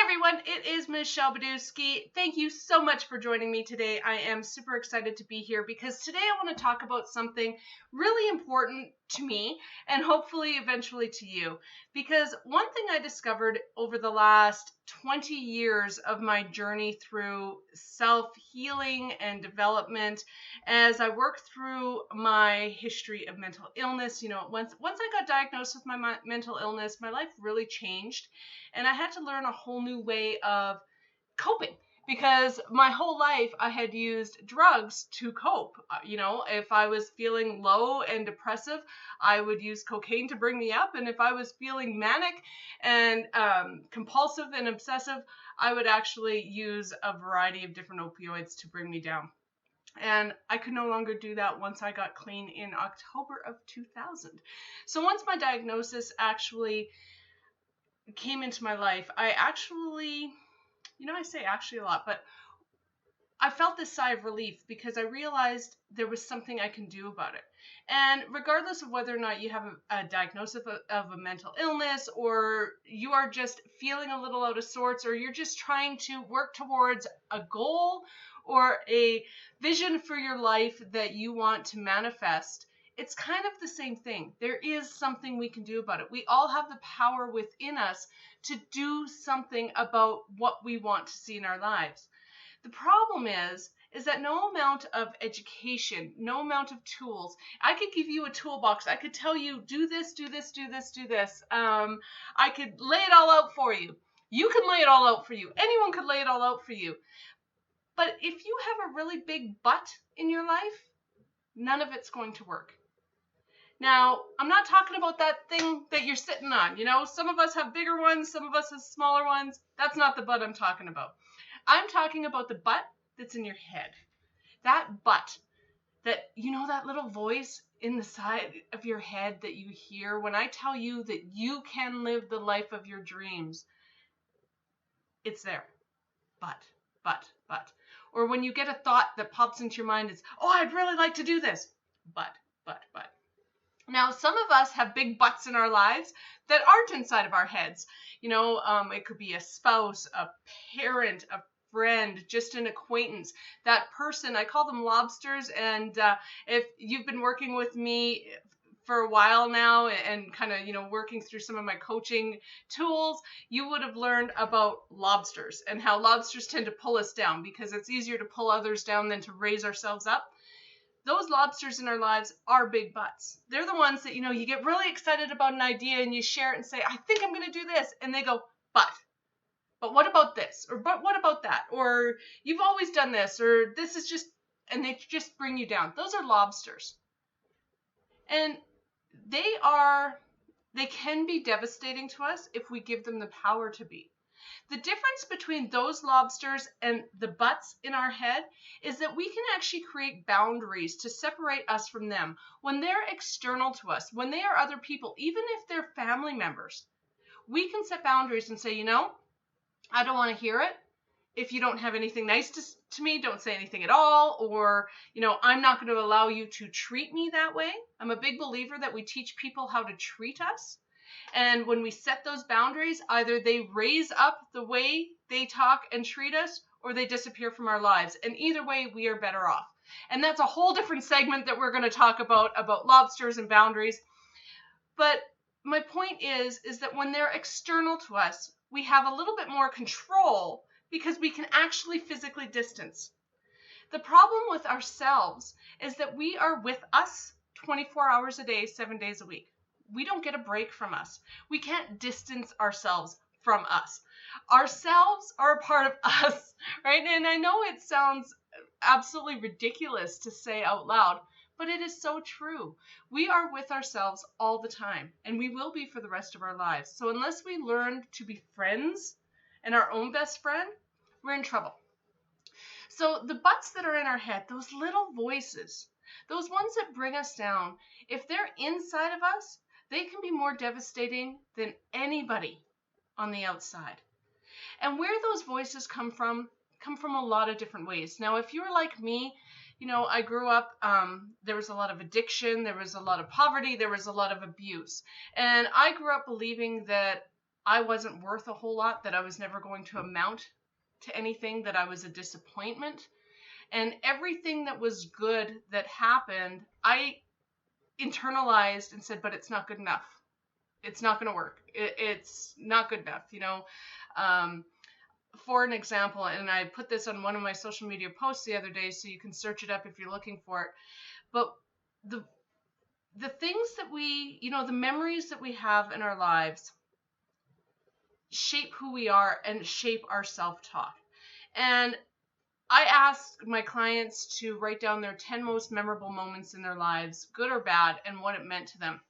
everyone, it is Michelle Badusky. Thank you so much for joining me today. I am super excited to be here because today I want to talk about something really important to me and hopefully eventually to you. Because one thing I discovered over the last 20 years of my journey through self-healing and development as I work through my history of mental illness, once I got diagnosed with my mental illness, my life really changed. And I had to learn a whole new way of coping because my whole life I had used drugs to cope. If I was feeling low and depressive, I would use cocaine to bring me up. And if I was feeling manic and compulsive and obsessive, I would actually use a variety of different opioids to bring me down. And I could no longer do that once I got clean in October of 2000. So once my diagnosis actually came into my life, I actually, I say actually a lot, but I felt this sigh of relief because I realized there was something I can do about it. And regardless of whether or not you have a diagnosis of a mental illness, or you are just feeling a little out of sorts, or you're just trying to work towards a goal or a vision for your life that you want to manifest, it's kind of the same thing. There is something we can do about it. We all have the power within us to do something about what we want to see in our lives. The problem is that no amount of education, no amount of tools, I could give you a toolbox. I could tell you, do this, do this, do this, do this. I could lay it all out for you. You can lay it all out for you. Anyone could lay it all out for you. But if you have a really big but in your life, none of it's going to work. Now, I'm not talking about that thing that you're sitting on. Some of us have bigger ones, some of us have smaller ones. That's not the butt I'm talking about. I'm talking about the butt that's in your head. That butt, that little voice in the side of your head that you hear when I tell you that you can live the life of your dreams. It's there. But. Or when you get a thought that pops into your mind, it's, oh, I'd really like to do this. But. Now, some of us have big butts in our lives that aren't inside of our heads. It could be a spouse, a parent, a friend, just an acquaintance. That person, I call them lobsters. And if you've been working with me for a while now and kind of, working through some of my coaching tools, you would have learned about lobsters and how lobsters tend to pull us down because it's easier to pull others down than to raise ourselves up. Those lobsters in our lives are big butts. They're the ones that, you get really excited about an idea and you share it and say, I think I'm going to do this. And they go, but what about this? Or but what about that? Or you've always done this, or this is just, and they just bring you down. Those are lobsters. And they can be devastating to us if we give them the power to be. The difference between those lobsters and the butts in our head is that we can actually create boundaries to separate us from them when they're external to us, when they are other people, even if they're family members. We can set boundaries and say, I don't want to hear it. If you don't have anything nice to me, don't say anything at all. Or, I'm not going to allow you to treat me that way. I'm a big believer that we teach people how to treat us. And when we set those boundaries, either they raise up the way they talk and treat us, or they disappear from our lives. And either way, we are better off. And that's a whole different segment that we're going to talk about lobsters and boundaries. But my point is that when they're external to us, we have a little bit more control because we can actually physically distance. The problem with ourselves is that we are with us 24 hours a day, 7 days a week. We don't get a break from us. We can't distance ourselves from us. Ourselves are a part of us, right? And I know it sounds absolutely ridiculous to say out loud, but it is so true. We are with ourselves all the time, and we will be for the rest of our lives. So unless we learn to be friends and our own best friend, we're in trouble. So the butts that are in our head, those little voices, those ones that bring us down, if they're inside of us, they can be more devastating than anybody on the outside. And where those voices come from a lot of different ways. Now, if you're like me, I grew up, there was a lot of addiction, there was a lot of poverty, there was a lot of abuse. And I grew up believing that I wasn't worth a whole lot, that I was never going to amount to anything, that I was a disappointment. And everything that was good that happened, I internalized and said, but it's not good enough. It's not going to work. It's not good enough, Um, for an example, and I put this on one of my social media posts the other day, so you can search it up if you're looking for it. But the the things that the memories that we have in our lives shape who we are and shape our self-talk. And I ask my clients to write down their 10 most memorable moments in their lives, good or bad, and what it meant to them.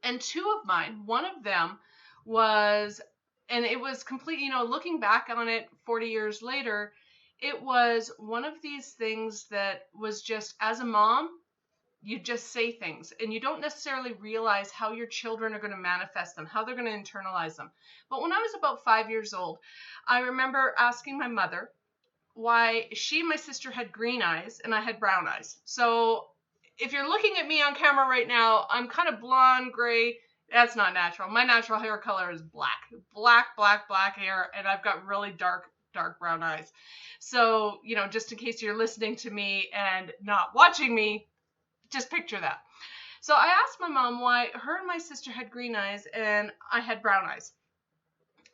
And two of mine, one of them was, and it was complete, looking back on it 40 years later, it was one of these things that was just, as a mom, you just say things and you don't necessarily realize how your children are going to manifest them, how they're going to internalize them. But when I was about 5 years old, I remember asking my mother why she and my sister had green eyes and I had brown eyes. So if you're looking at me on camera right now, I'm kind of blonde, gray. That's not natural. My natural hair color is black hair, and I've got really dark brown eyes. So, just in case you're listening to me and not watching me, just picture that. So I asked my mom why her and my sister had green eyes and I had brown eyes.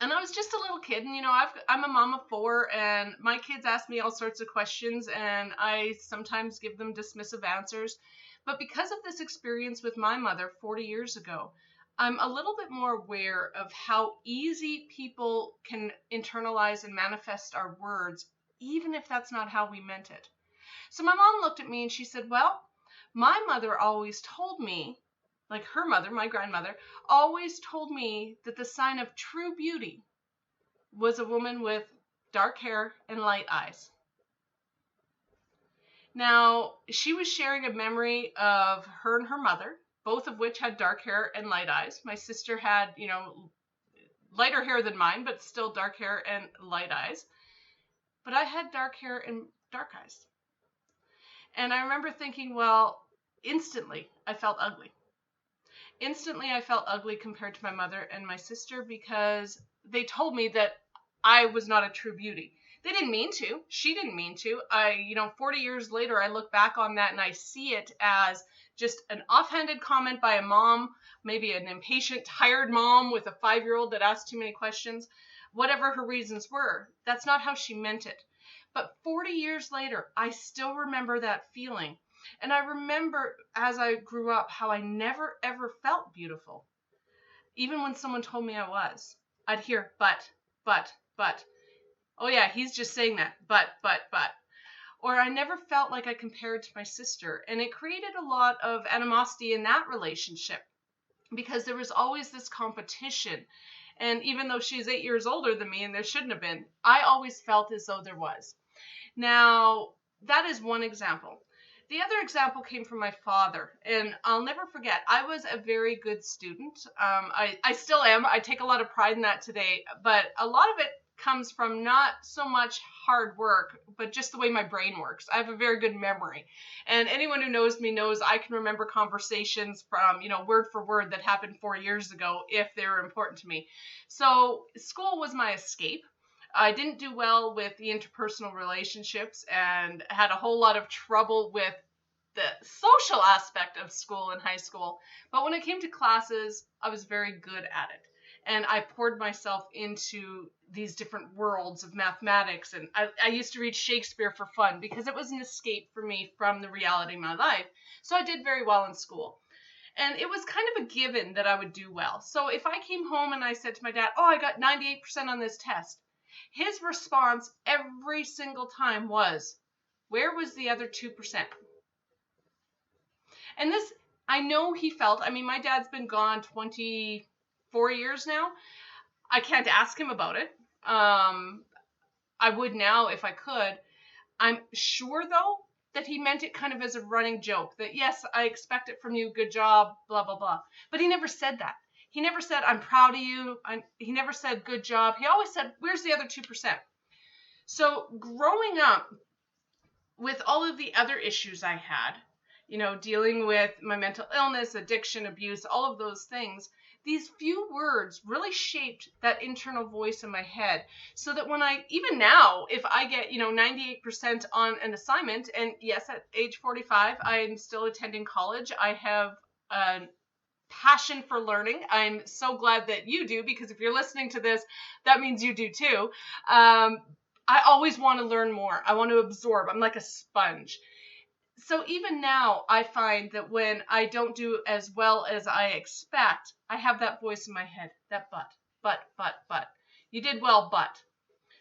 And I was just a little kid, and I'm a mom of four, and my kids ask me all sorts of questions, and I sometimes give them dismissive answers. But because of this experience with my mother 40 years ago, I'm a little bit more aware of how easy people can internalize and manifest our words, even if that's not how we meant it. So my mom looked at me and she said, well, my mother always told me, like her mother, my grandmother, always told me that the sign of true beauty was a woman with dark hair and light eyes. Now, she was sharing a memory of her and her mother, both of which had dark hair and light eyes. My sister had, lighter hair than mine, but still dark hair and light eyes. But I had dark hair and dark eyes. And I remember thinking, well, instantly I felt ugly. Instantly I felt ugly compared to my mother and my sister because they told me that I was not a true beauty. They didn't mean to. She didn't mean to. 40 years later, I look back on that and I see it as just an offhanded comment by a mom, maybe an impatient, tired mom with a 5-year-old that asked too many questions. Whatever her reasons were, that's not how she meant it. But 40 years later, I still remember that feeling. And I remember as I grew up how I never ever felt beautiful. Even when someone told me I was, I'd hear but. Oh yeah, he's just saying that, but. Or I never felt like I compared to my sister. And it created a lot of animosity in that relationship because there was always this competition. And even though she's 8 years older than me and there shouldn't have been, I always felt as though there was. Now, that is one example. The other example came from my father, and I'll never forget, I was a very good student. I still am. I take a lot of pride in that today, but a lot of it comes from not so much hard work, but just the way my brain works. I have a very good memory, and anyone who knows me knows I can remember conversations from, word for word that happened 4 years ago if they were important to me. So school was my escape. I didn't do well with the interpersonal relationships and had a whole lot of trouble with the social aspect of school and high school. But when it came to classes, I was very good at it. And I poured myself into these different worlds of mathematics. And I used to read Shakespeare for fun because it was an escape for me from the reality of my life. So I did very well in school. And it was kind of a given that I would do well. So if I came home and I said to my dad, oh, I got 98% on this test, his response every single time was, where was the other 2%? And this, I know he felt, my dad's been gone 24 years now. I can't ask him about it. I would now if I could. I'm sure, though, that he meant it kind of as a running joke, that yes, I expect it from you, good job, blah, blah, blah. But he never said that. He never said, I'm proud of you. He never said, good job. He always said, where's the other 2%? So growing up with all of the other issues I had, dealing with my mental illness, addiction, abuse, all of those things, these few words really shaped that internal voice in my head, so that when even now, if I get, 98% on an assignment, and yes, at age 45, I'm still attending college. I have a passion for learning. I'm so glad that you do, because if you're listening to this, that means you do too. I always want to learn more. I want to absorb. I'm like a sponge. So even now, I find that when I don't do as well as I expect, I have that voice in my head, that but. You did well, but.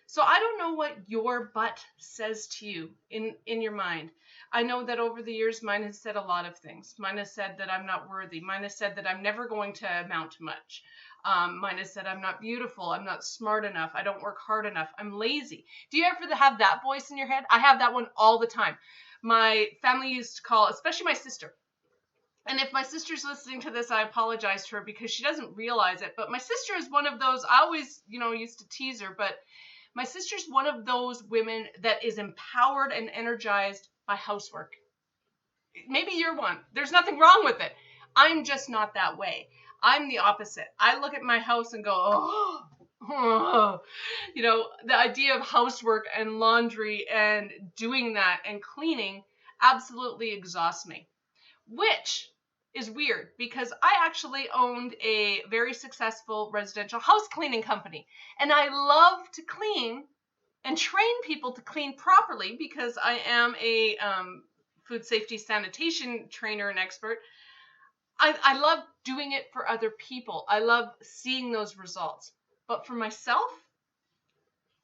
So I don't know what your but says to you in your mind. I know that over the years, mine has said a lot of things. Mine has said that I'm not worthy. Mine has said that I'm never going to amount to much. Mine has said I'm not beautiful. I'm not smart enough. I don't work hard enough. I'm lazy. Do you ever have that voice in your head? I have that one all the time. My family used to call, especially my sister. And if my sister's listening to this, I apologize to her because she doesn't realize it. But my sister is one of those, I always, used to tease her, but my sister's one of those women that is empowered and energized by housework. Maybe you're one. There's nothing wrong with it. I'm just not that way. I'm the opposite. I look at my house and go, oh. The idea of housework and laundry and doing that and cleaning absolutely exhausts me, which is weird because I actually owned a very successful residential house cleaning company, and I love to clean and train people to clean properly because I am a food safety sanitation trainer and expert. I love doing it for other people. I love seeing those results. But for myself,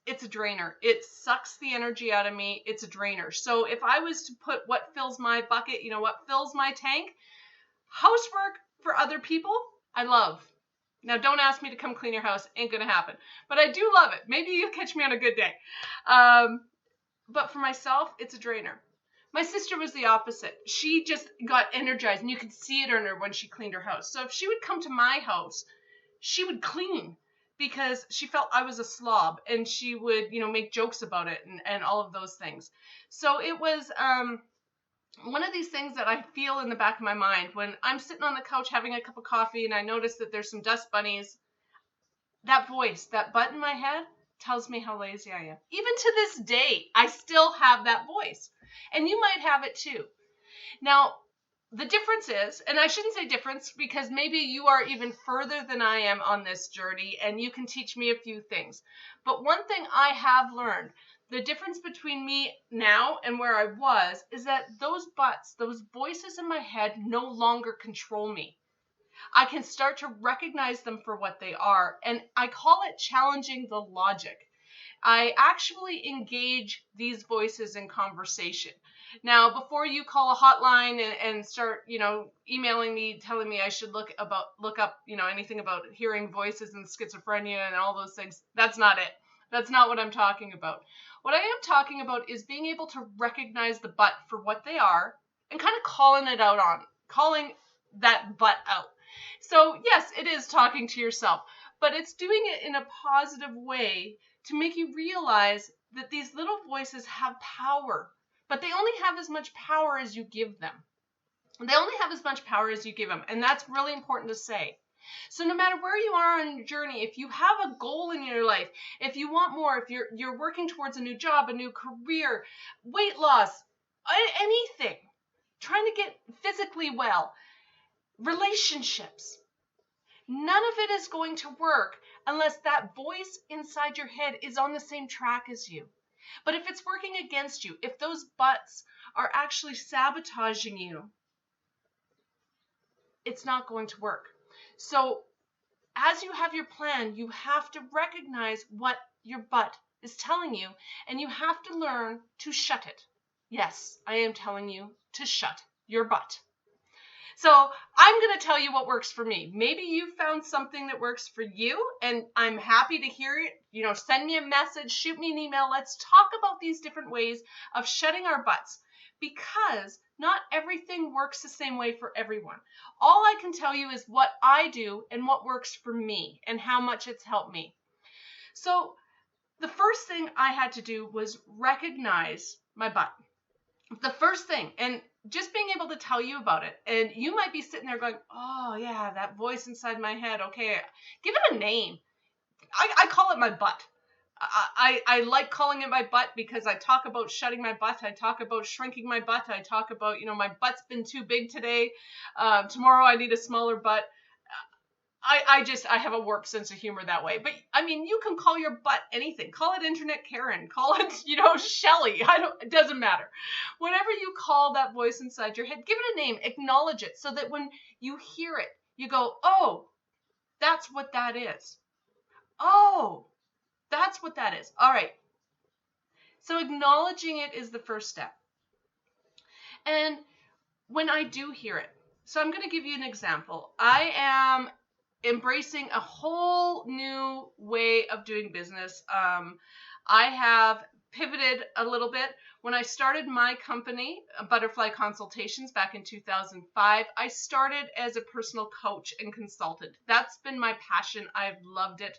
it's a drainer. It sucks the energy out of me. It's a drainer. So if I was to put what fills my bucket, what fills my tank, housework for other people, I love. Now, don't ask me to come clean your house. Ain't going to happen. But I do love it. Maybe you'll catch me on a good day. But for myself, it's a drainer. My sister was the opposite. She just got energized, and you could see it in her when she cleaned her house. So if she would come to my house, she would clean because she felt I was a slob, and she would, make jokes about it and all of those things. So it was one of these things that I feel in the back of my mind when I'm sitting on the couch having a cup of coffee and I notice that there's some dust bunnies. That voice, that butt in my head tells me how lazy I am. Even to this day, I still have that voice. And you might have it too. Now, the difference is, and I shouldn't say difference because maybe you are even further than I am on this journey and you can teach me a few things. But one thing I have learned, the difference between me now and where I was, is that those butts, those voices in my head no longer control me. I can start to recognize them for what they are, and I call it challenging the logic. I actually engage these voices in conversation. Now, before you call a hotline and start, emailing me, telling me I should look up, anything about hearing voices and schizophrenia and all those things, that's not it. That's not what I'm talking about. What I am talking about is being able to recognize the butt for what they are and kind of calling that butt out. So yes, it is talking to yourself, but it's doing it in a positive way to make you realize that these little voices have power, but they only have as much power as you give them. They only have as much power as you give them, and that's really important to say. So no matter where you are on your journey, if you have a goal in your life, if you want more, if you're working towards a new job, a new career, weight loss, anything, trying to get physically well, relationships, none of it is going to work unless that voice inside your head is on the same track as you. But if it's working against you, if those butts are actually sabotaging you, it's not going to work. So as you have your plan, you have to recognize what your butt is telling you, and you have to learn to shut it. Yes, I am telling you to shut your butt. So I'm going to tell you what works for me. Maybe you found something that works for you, and I'm happy to hear it. Send me a message, shoot me an email. Let's talk about these different ways of shutting our butts, because not everything works the same way for everyone. All I can tell you is what I do and what works for me and how much it's helped me. So the first thing I had to do was recognize my butt. The first thing, and just being able to tell you about it. And you might be sitting there going, oh yeah, that voice inside my head. Okay, give it a name. I call it my butt. I like calling it my butt because I talk about shutting my butt. I talk about shrinking my butt. I talk about, my butt's been too big today. Tomorrow I need a smaller butt. I have a warped sense of humor that way. But I mean, you can call your butt anything. Call it Internet Karen. Call it, Shelly. It doesn't matter. Whatever you call that voice inside your head, give it a name. Acknowledge it so that when you hear it, you go, oh, that's what that is. Oh, that's what that is. All right. So acknowledging it is the first step. And when I do hear it, so I'm going to give you an example. I am embracing a whole new way of doing business. I have pivoted a little bit. When I started my company, Butterfly Consultations, back in 2005, I started as a personal coach and consultant. That's been my passion. I've loved it.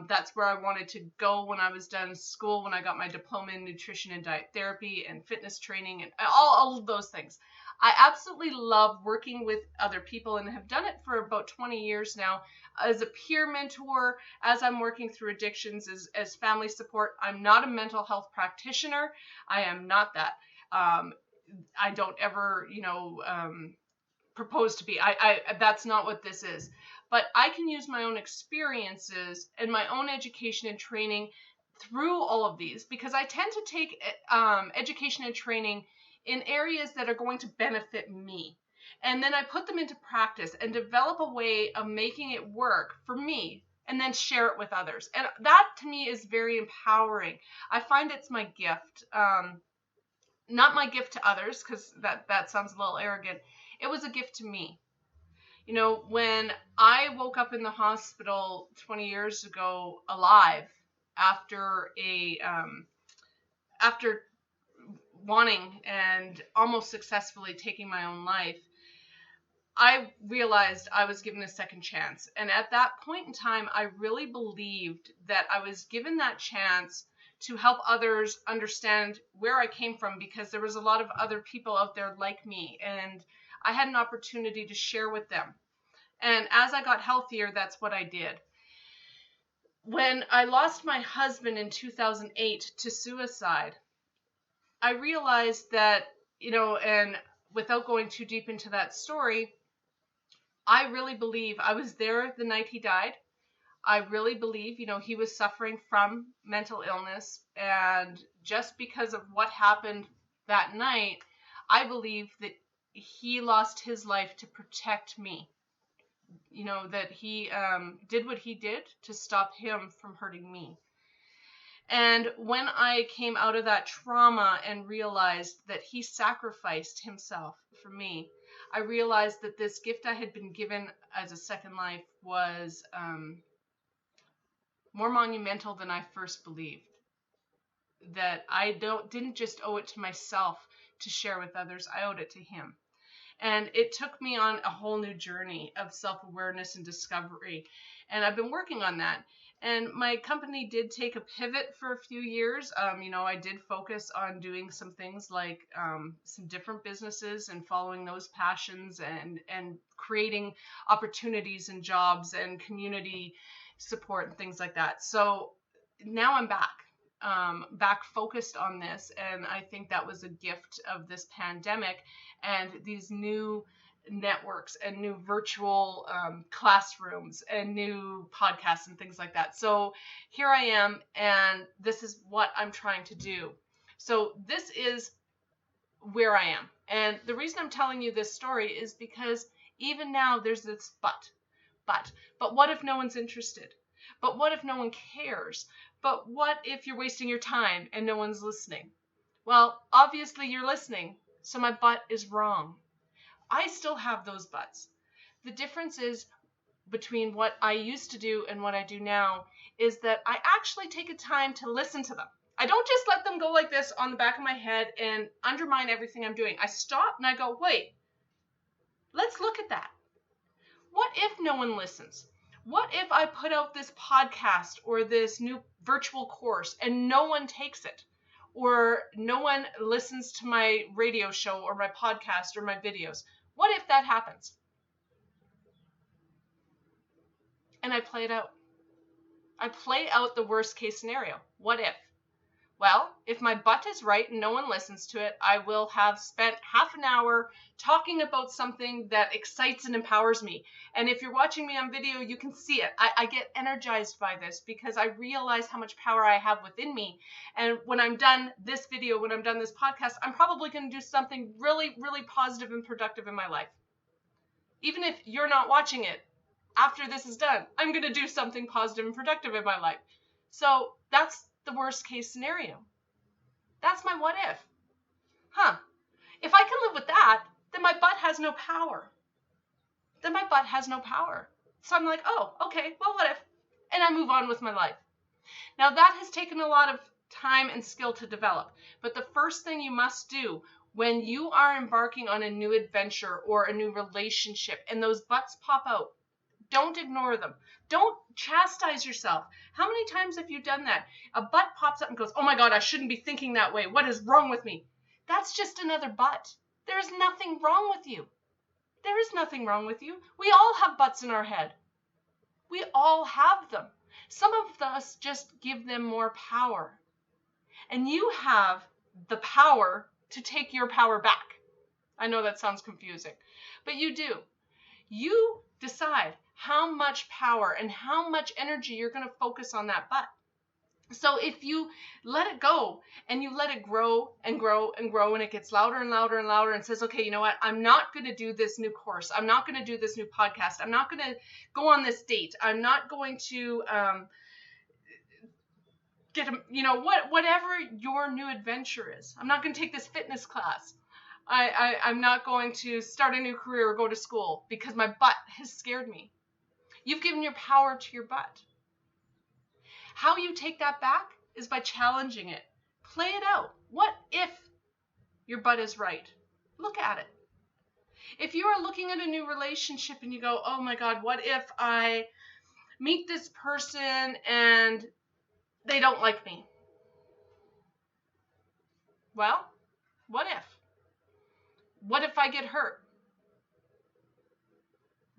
That's where I wanted to go when I was done school, when I got my diploma in nutrition and diet therapy and fitness training and all of those things. I absolutely love working with other people and have done it for about 20 years now as a peer mentor, as I'm working through addictions, as family support. I'm not a mental health practitioner. I am not that. I don't ever, propose to be. That's not what this is. But I can use my own experiences and my own education and training through all of these, because I tend to take education and training in areas that are going to benefit me. And then I put them into practice and develop a way of making it work for me and then share it with others. And that to me is very empowering. I find it's my gift. Not my gift to others, because that sounds a little arrogant. It was a gift to me. When I woke up in the hospital 20 years ago alive after after wanting and almost successfully taking my own life, I realized I was given a second chance. And at that point in time, I really believed that I was given that chance to help others understand where I came from, because there was a lot of other people out there like me, and I had an opportunity to share with them. And as I got healthier, that's what I did. When I lost my husband in 2008 to suicide, I realized that, and without going too deep into that story, I really believe I was there the night he died. I really believe, he was suffering from mental illness. And just because of what happened that night, I believe that he lost his life to protect me. That he did what he did to stop him from hurting me. And when I came out of that trauma and realized that he sacrificed himself for me, I realized that this gift I had been given as a second life was more monumental than I first believed. That I didn't just owe it to myself to share with others, I owed it to him. And it took me on a whole new journey of self-awareness and discovery. And I've been working on that. And my company did take a pivot for a few years. I did focus on doing some things like some different businesses and following those passions and creating opportunities and jobs and community support and things like that. So now I'm back focused on this. And I think that was a gift of this pandemic and these new networks and new virtual classrooms and new podcasts and things like that. So here I am, and this is what I'm trying to do. So this is where I am. And the reason I'm telling you this story is because even now there's this but what if no one's interested? But what if no one cares? But what if you're wasting your time and no one's listening? Well, obviously you're listening, so my butt is wrong. I still have those butts. The difference is between what I used to do and what I do now is that I actually take a time to listen to them. I don't just let them go like this on the back of my head and undermine everything I'm doing. I stop and I go, wait, let's look at that. What if no one listens? What if I put out this podcast or this new virtual course and no one takes it? or no one listens to my radio show or my podcast or my videos? What if that happens? And I play it out. I play out the worst case scenario. What if? Well, if my butt is right and no one listens to it, I will have spent half an hour talking about something that excites and empowers me. And if you're watching me on video, you can see it. I get energized by this because I realize how much power I have within me. And when I'm done this video, when I'm done this podcast, I'm probably going to do something really, really positive and productive in my life. Even if you're not watching it, after this is done, I'm going to do something positive and productive in my life. So that's the worst case scenario. That's my what if. If I can live with that, then my butt has no power. So I'm like, oh, okay, well, what if? And I move on with my life. Now that has taken a lot of time and skill to develop. But the first thing you must do when you are embarking on a new adventure or a new relationship and those butts pop out, don't ignore them. Don't chastise yourself. How many times have you done that? A butt pops up and goes, oh my God, I shouldn't be thinking that way. What is wrong with me? That's just another butt. There is nothing wrong with you. There is nothing wrong with you. We all have butts in our head. We all have them. Some of us just give them more power. And you have the power to take your power back. I know that sounds confusing, but you do. You decide how much power and how much energy you're going to focus on that butt. So if you let it go and you let it grow and grow and grow and it gets louder and louder and louder and says, okay, you know what? I'm not going to do this new course. I'm not going to do this new podcast. I'm not going to go on this date. I'm not going to whatever your new adventure is. I'm not going to take this fitness class. I'm not going to start a new career or go to school because my butt has scared me. You've given your power to your butt. How you take that back is by challenging it. Play it out. What if your butt is right? Look at it. If you are looking at a new relationship and you go, oh my God, what if I meet this person and they don't like me? Well, what if? What if I get hurt?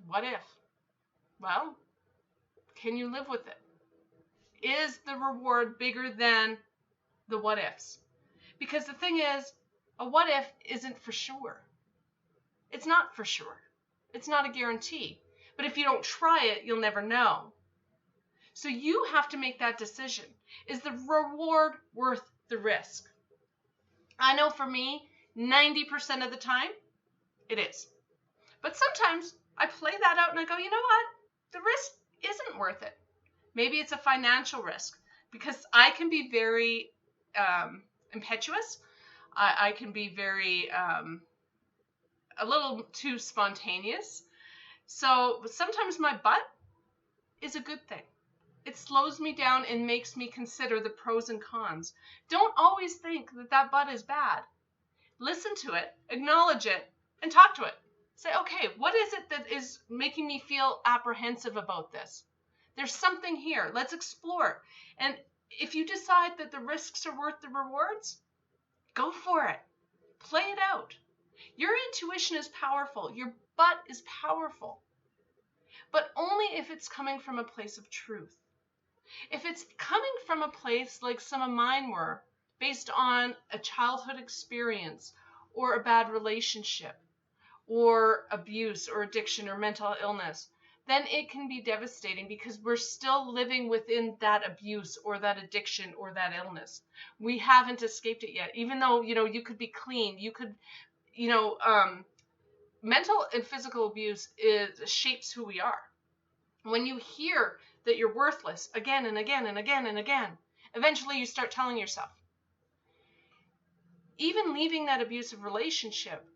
What if? Well, can you live with it? Is the reward bigger than the what ifs? Because the thing is, a what if isn't for sure. It's not for sure. It's not a guarantee. But if you don't try it, you'll never know. So you have to make that decision. Is the reward worth the risk? I know for me, 90% of the time, it is. But sometimes I play that out and I go, you know what? The risk isn't worth it. Maybe it's a financial risk because I can be very impetuous. I can be very a little too spontaneous. So sometimes my butt is a good thing. It slows me down and makes me consider the pros and cons. Don't always think that that butt is bad. Listen to it, acknowledge it, and talk to it. Say, okay, what is it that is making me feel apprehensive about this? There's something here. Let's explore. And if you decide that the risks are worth the rewards, go for it. Play it out. Your intuition is powerful. Your butt is powerful. But only if it's coming from a place of truth. If it's coming from a place like some of mine were, based on a childhood experience or a bad relationship or abuse or addiction or mental illness, then it can be devastating because we're still living within that abuse or that addiction or that illness. We haven't escaped it yet. Even though, you could be clean, you could, mental and physical abuse shapes who we are. When you hear that you're worthless again and again and again and again, eventually you start telling yourself. Even leaving that abusive relationship,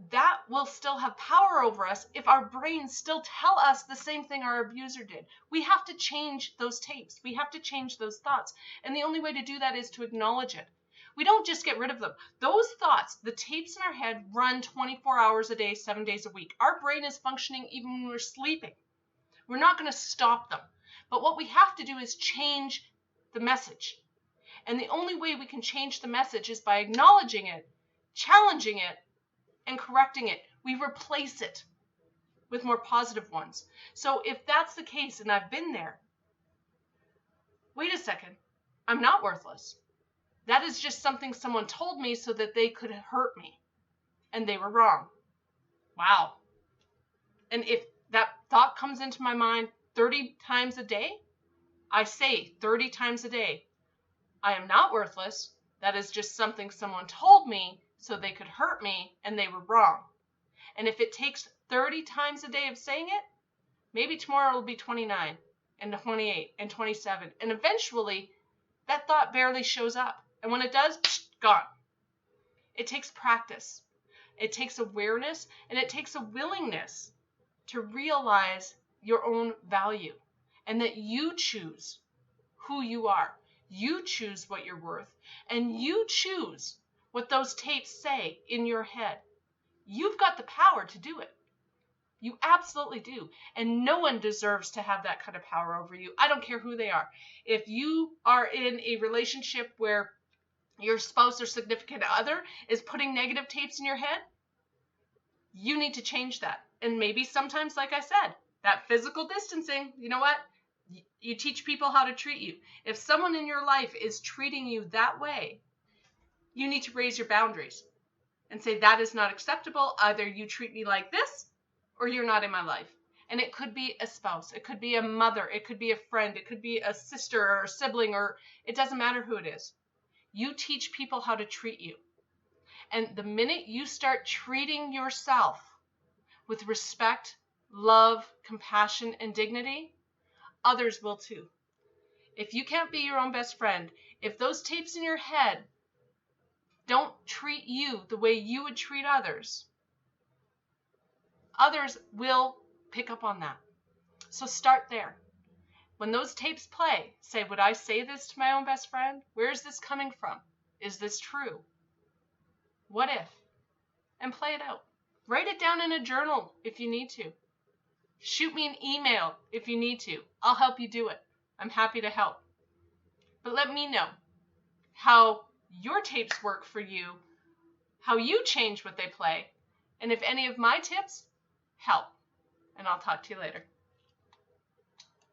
that will still have power over us if our brains still tell us the same thing our abuser did. We have to change those tapes. We have to change those thoughts. And the only way to do that is to acknowledge it. We don't just get rid of them. Those thoughts, the tapes in our head, run 24 hours a day, 7 days a week. Our brain is functioning even when we're sleeping. We're not going to stop them. But what we have to do is change the message. And the only way we can change the message is by acknowledging it, challenging it, and correcting it. We replace it with more positive ones. So if that's the case, and I've been there, wait a second, I'm not worthless. That is just something someone told me so that they could hurt me. And they were wrong. Wow. And if that thought comes into my mind 30 times a day, I say 30 times a day, I am not worthless. That is just something someone told me so they could hurt me, and they were wrong. And if it takes 30 times a day of saying it, maybe tomorrow it'll be 29 and 28 and 27. And eventually that thought barely shows up. And when it does, gone. It takes practice. It takes awareness, and it takes a willingness to realize your own value and that you choose who you are. You choose what you're worth, and you choose what those tapes say in your head. You've got the power to do it. You absolutely do. And no one deserves to have that kind of power over you. I don't care who they are. If you are in a relationship where your spouse or significant other is putting negative tapes in your head, you need to change that. And maybe sometimes, like I said, that physical distancing, you know what? You teach people how to treat you. If someone in your life is treating you that way, you need to raise your boundaries and say, that is not acceptable. Either you treat me like this or you're not in my life. And it could be a spouse. It could be a mother. It could be a friend. It could be a sister or a sibling, or it doesn't matter who it is. You teach people how to treat you. And the minute you start treating yourself with respect, love, compassion, and dignity, others will too. If you can't be your own best friend, if those tapes in your head don't treat you the way you would treat others, others will pick up on that. So start there. When those tapes play, say, would I say this to my own best friend? Where is this coming from? Is this true? What if? And play it out. Write it down in a journal if you need to. Shoot me an email if you need to. I'll help you do it. I'm happy to help. But let me know how your tapes work for you, how you change what they play, and if any of my tips help. And I'll talk to you later.